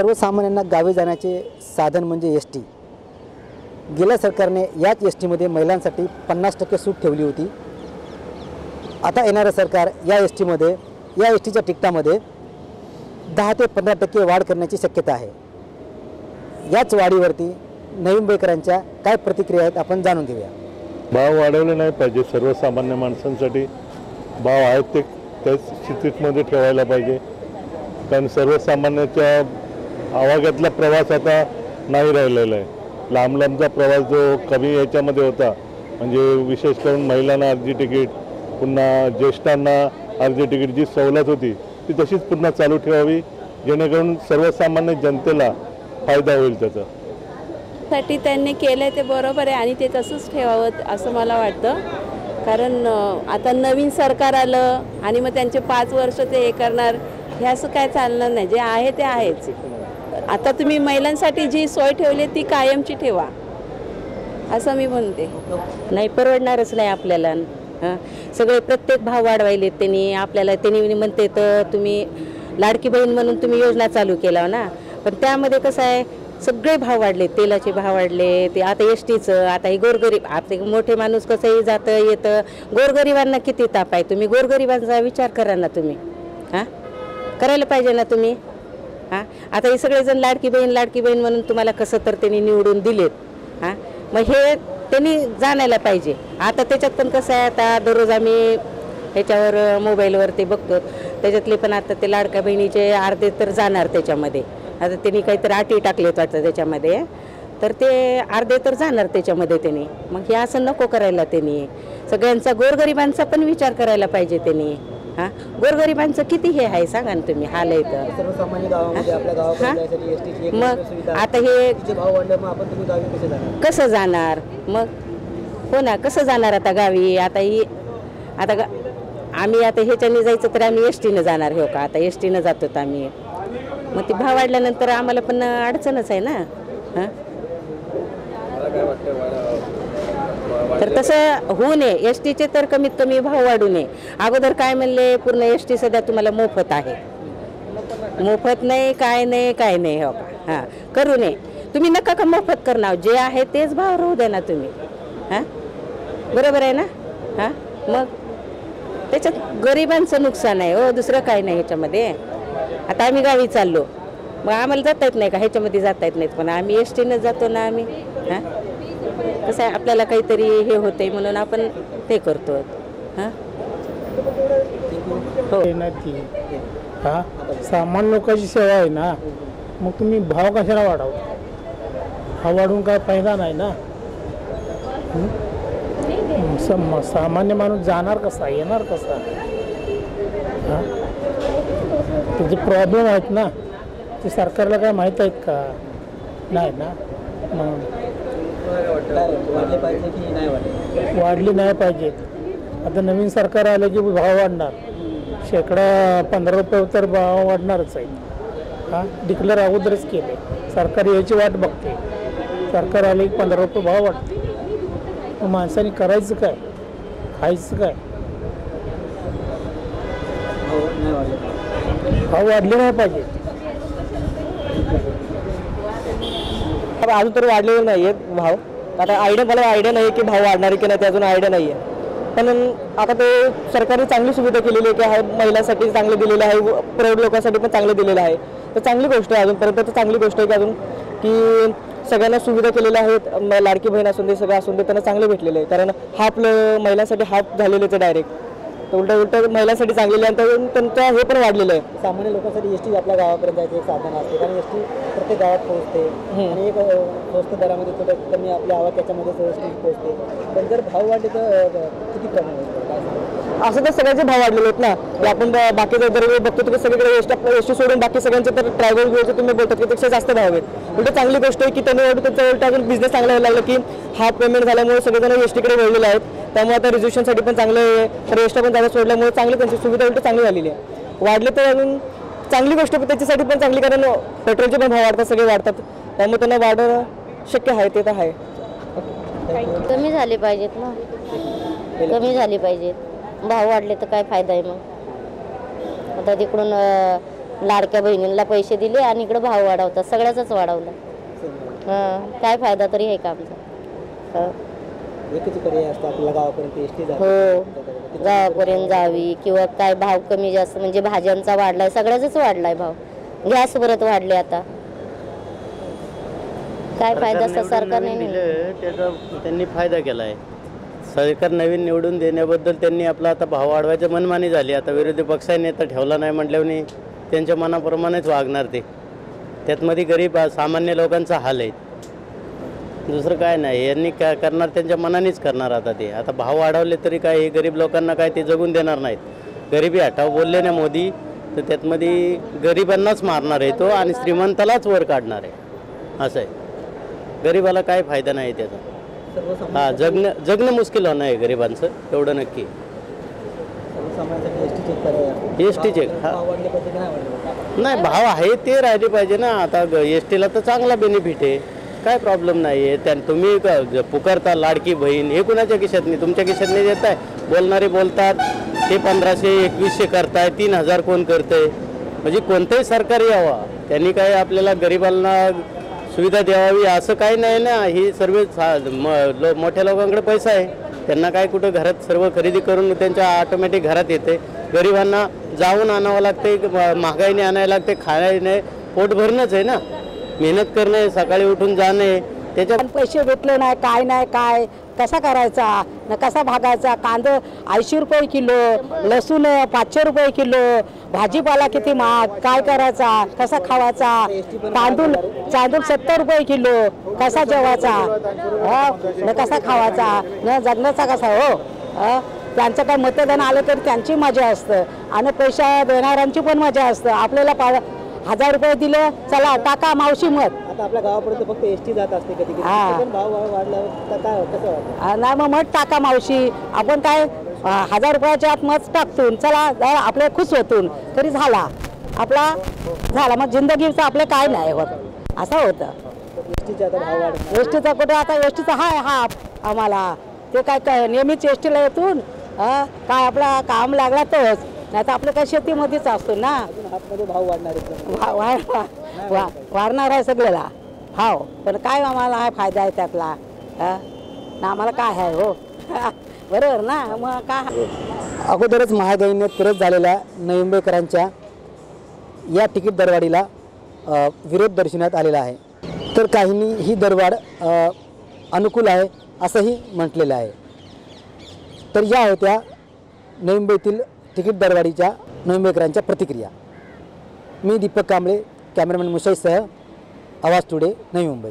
सर्वसामान्यांना गावी जाण्याचे साधन म्हणजे एस टी। गेल्या सरकारने याच एस टीमध्ये महिलांसाठी 50% सूट ठेवली होती। आता येणारं सरकार या एस टीमध्ये या एस टीच्या तिकिटामध्ये 10 ते 15% वाढ करण्याची शक्यता आहे। याच वाढीवरती नवी मुंबईकरांच्या काय प्रतिक्रिया आहेत आपण जाणून घेऊया। भाव वाढवले नाही पाहिजे, सर्वसामान्य माणसांसाठी भाव आहेत ते त्याच स्थितीमध्ये ठेवायला पाहिजे, कारण सर्वसामान्याच्या आवाक्यातला प्रवास आता नाही राहिलेला आहे। लांब लांबचा प्रवास जो कमी याच्यामध्ये होता, म्हणजे विशेष करून महिलांना अर्धी तिकीट, पुन्हा ज्येष्ठांना अर्धी तिकीट जी सवलत होती ती तशीच पुन्हा चालू ठेवावी, जेणेकरून सर्वसामान्य जनतेला फायदा होईल। त्याचा साठी त्यांनी केलं ते बरोबर आहे आणि ते तसंच ठेवावं असं मला वाटतं, कारण आता नवीन सरकार आलं आणि मग त्यांचे 5 वर्ष ते हे करणार, हे असं काय चालणार नाही। जे आहे ते आहेच। आता तुम्ही महिलांसाठी जी सोय ठेवली ती कायमची ठेवा असं मी म्हणते। नाही परवडणारच नाही आपल्याला। सगळे प्रत्येक भाव वाढवायले त्यांनी, आपल्याला त्यांनी म्हणते तर तुम्ही लाडकी बहीण म्हणून तुम्ही योजना चालू केला ना, पण त्यामध्ये कसं आहे सगळे भाव वाढले, तेलाचे भाव वाढले, ते आता एस टीचं, आता हे गोरगरीब, आपले मोठे माणूस कसंही जातं येतं, गोरगरिबांना किती ताप आहे। तुम्ही गोरगरिबांचा विचार करा ना तुम्ही, करायला पाहिजे ना तुम्ही। आता हे सगळेजण लाडकी बहीण म्हणून तुम्हाला कसं तर त्यांनी निवडून दिलेत, मग हे त्यांनी जाणायला पाहिजे। आता त्याच्यात पण कसं आहे, आता दररोज आम्ही ह्याच्यावर मोबाईलवर ते बघतो, त्याच्यातले पण आता ते लाडक्या बहिणीचे अर्धे तर जाणार त्याच्यामध्ये। आता त्यांनी काहीतरी अटी टाकलेत वाटतं त्याच्यामध्ये, तर ते अर्धे तर जाणार त्याच्यामध्ये त्यांनी। मग हे असं नको करायला त्यांनी, सगळ्यांचा गोरगरिबांचा पण विचार करायला पाहिजे त्यांनी। गोरगरिबांचं किती हे आहे सांगा ना तुम्ही, हाल आहे तर सर्वसामान्य गावामध्ये आपल्या गावाकडे जायसाठी एस टीची एक मग सुविधा, आता हे तिचे भाव वाढले, मग आपण तुम्ही गावी कसे जाणार? कसं जाणार मग? हो ना, कसं जाणार आता गावी? आता ही आता आम्ही आता ह्याच्याने जायचं तर आम्ही एस टीनं जाणार हो का? आता एस टीनं जातो तर आम्ही, मग ते भाव वाढल्यानंतर आम्हाला पण अडचणच आहे ना। तर तसं होऊ नये, एस टीचे तर कमीत कमी भाव वाढू नये। अगोदर काय म्हणले, पूर्ण एस टी सध्या तुम्हाला मोफत आहे, मोफत नाही काय नाही हो का? करू नये तुम्ही, नका का मोफत करणार, जे आहे तेच भाव राहू द्या ना तुम्ही। बरोबर आहे ना? मग त्याच्यात गरिबांचं नुकसान आहे हो, दुसरं काय नाही ह्याच्यामध्ये। आता आम्ही गावी चाललो, मग आम्हाला जाता येत नाही का ह्याच्यामध्ये? जाता येत नाहीत, पण आम्ही एस टीनं जातो ना आम्ही। कसं आहे, आपल्याला काहीतरी हे होते म्हणून आपण ते करतो। सामान्य लोकांची सेवा आहे ना, मग तुम्ही भाव कशाला वाढवता? भाव वाढवून काय फायदा नाही ना। सामान्य माणूस जाणार कसा, येणार कसा? त्याचे प्रॉब्लेम आहेत ना, ते सरकारला काय माहीत आहेत का? नाही ना। वाढली नाही पाहिजेत। आता नवीन सरकार आलं की भाव वाढणार, शेकडा 15 रुपये तर भाव वाढणारच आहे। डिक्लेअर अगोदरच केले, सरकार याची वाट बघते, सरकार आले की 15 रुपये भाव वाढते। मग माणसाने करायचं काय, खायचं काय? भाव वाढले नाही पाहिजे। अजून तर वाढलेले नाही आहेत भाव। आता मला आयडिया नाही की भाव वाढणार की नाही, ते अजून आयडिया नाही आहे। पण आता ते सरकारने चांगली सुविधा केलेली आहे की महिलांसाठी चांगलं दिलेलं आहे, प्रौढ लोकांसाठी पण चांगलं दिलेलं आहे, तर चांगली गोष्ट आहे। अजूनपर्यंत तर चांगली गोष्ट आहे की अजून की सगळ्यांना सुविधा केलेल्या आहेत, लाडकी बहीण असून दे, सगळं असून दे, त्यांना चांगलं भेटलेलं आहे। कारण हाफ महिलांसाठी हाफ झालेले ते डायरेक्ट, तर उलट महिलांसाठी चांगलेलं आहे, त्यांचं हे पण वाढलेलं आहे। सामान्य लोकांसाठी एस टी आपल्या गावापर्यंत जायचं एक साधन असते, कारण एस टी प्रत्येक गावात पोहोचते आणि एक स्वस्त दरामध्ये थोडं कमी आपल्या आवाक्याच्यामध्ये एस टी पोहोचते। पण जर भाव वाढले तर किती प्रमाण होईल? असं तर सगळ्यांचे भाव वाढलेले आहेत ना, की आपण बाकीचं जर बघतो तर सगळीकडे एस टी सोडून बाकी सगळ्यांचे तर ट्रॅव्हल वेळचे तुम्ही बोलतात की त्यापेक्षा जास्त भाव आहेत। उलट चांगली गोष्ट आहे की त्यांनी त्याचा उलट अजून बिझनेस चांगला व्हायला लागला, की हाफ पेमेंट झाल्यामुळे सगळेजण एस टीकडे वळलेले आहेत, त्यामुळे आता रिझर्वेशनसाठी पण चांगलं आहे, तर एस टी पण जागा सोडल्यामुळे चांगली त्यांची सुविधा उलट चांगली झालेली आहे। वाढले तर अजून चांगली गोष्ट, पण त्याच्यासाठी पण चांगली, कारण पेट्रोलचे पण भाव वाढतात, सगळे वाढतात, त्यामुळे त्यांना वाढणं शक्य आहे, ते तर आहे। कमी झाले पाहिजेत ना, कमी झाले पाहिजेत। भाव वाढले तर काय फायदा आहे मग? आता तिकडून लाडक्या बहिणींना पैसे दिले आणि इकडे भाव वाढवतात, सगळ्याच वाढवलं. काय फायदा तरी आहे का आमचा? एकच पर्याय असतो आपल्याला गावापर्यंत एसटी हो, गावापर्यंत जावी किंवा काय भाव कमी जास्त म्हणजे भाज्यांचा वाढलाय, सगळ्याच वाढलाय भाव. गॅस परत वाढले आता. काय फायदा असता सरकारने दिलं त्याचा त्यांनी फायदा केला आहे. सरकार नवीन निवडून देण्याबद्दल त्यांनी आपला आता भाव वाढवायची मनमानी झाली. आता विरोधी पक्षाने नेता ठेवला नाही म्हटल्याने त्यांच्या मनाप्रमाणेच वागणार ते. त्यातमध्ये गरीब सामान्य लोकांचा हाल आहे, दुसरं काय नाही. यांनी काय करणार, त्यांच्या मनानेच करणार. आता ते आता भाव वाढवले तरी काय, हे गरीब लोकांना काय ते जगून देणार नाहीत. गरिबी हटाव बोलले ना मोदी, तर त्यातमध्ये गरिबांनाच मारणार आहे तो आणि श्रीमंतालाच वर काढणार आहे. असं आहे. गरिबाला काय फायदा नाही त्याचा. हां, जगणं मुश्किल होणं आहे गरिबांचं, एवढं नक्की. एस टी चेक नाही, भाव आहे ते राहिले पाहिजे ना. आता एस टीला तर चांगला बेनिफिट आहे, काय प्रॉब्लेम नाही आहे. त्या तुम्ही पुकारता लाडकी बहीण, हे कुणाच्या खिशात नाही, तुमच्या खिशात नाही देत आहे. बोलणारे बोलतात ते 1500 2100 करताय, 3000 कोण करतंय. म्हणजे कोणतंही सरकार यावा त्यांनी काय आपल्याला गरिबांना सुविधा द्यावी असं काही नाही ना. ही सर्व मोठ्या लोकांकडे पैसा आहे, त्यांना काय कुठं घरात सर्व खरेदी करून त्यांच्या ऑटोमॅटिक घरात येते. गरिबांना जाऊन आणावं लागते, महागाईने आणायला लागते. खाणे पोट भरणंच आहे ना, मेहनत करणे, सकाळी उठून जाणे. त्याच्या पैसे भेटले नाही, काय कसा करायचा न कसा भागायचा. कांदा 80 रुपये किलो, लसूण 500 रुपये किलो, भाजीपाला किती महाग, काय करायचा, कसा खावायचा. तांदूळ 70 रुपये किलो, कसा जेवायचा न कसा खावायचा न जगण्याचा कसा. हो, त्यांचं काय मतदान आलं तर त्यांची मजा असतं आणि पैसा देणाऱ्यांची पण मजा असतं. आपल्याला 1000 रुपये दिले, चला टाका मावशी मत. आता आपल्या गावापर्यंत फक्त एसटी जात असते कधी कधी. भाव वाढल्यावर काय कसं वाटतं? नाही मग मत टाका मावशी. आपण काय 1000 रुपयाच्या आत मत टाकतून चला आपल्या खुश होतून तरी झाला आपला मग जिंदगीचं आपलं काय नाही होत. असं होतं. एसटीचा आता भाव वाढ, एसटीचा कुठे आता एसटीचा हाय हा आम्हाला ते काय नेहमीच एसटीला येतून काय आपला काम लागला तोच, नाही तर आपलं काय शेतीमध्येच असतो ना. आतमध्ये भाव वाढणार वाढणार आहे सगळ्याला भाव, पण काय आम्हाला हा फायदा आहे त्यातला ना, आम्हाला काय आहे. हो बरोबर ना. मग काय अगोदरच महागाईने त्रस्त झालेल्या नवी मुंबईकरांच्या या तिकीट दरवाढीला विरोध दर्शवण्यात आलेला आहे. तर काहींनी ही दरवाढ अनुकूल आहे असंही म्हटलेलं आहे. तर या होत्या नवी मुंबईतील तिकीट दरवाढीच्या नवी मुंबईकरांच्या प्रतिक्रिया. मी दीपक कांबळे, कॅमेरामॅन मुशाईसह आवाज टुडे, नवी मुंबई.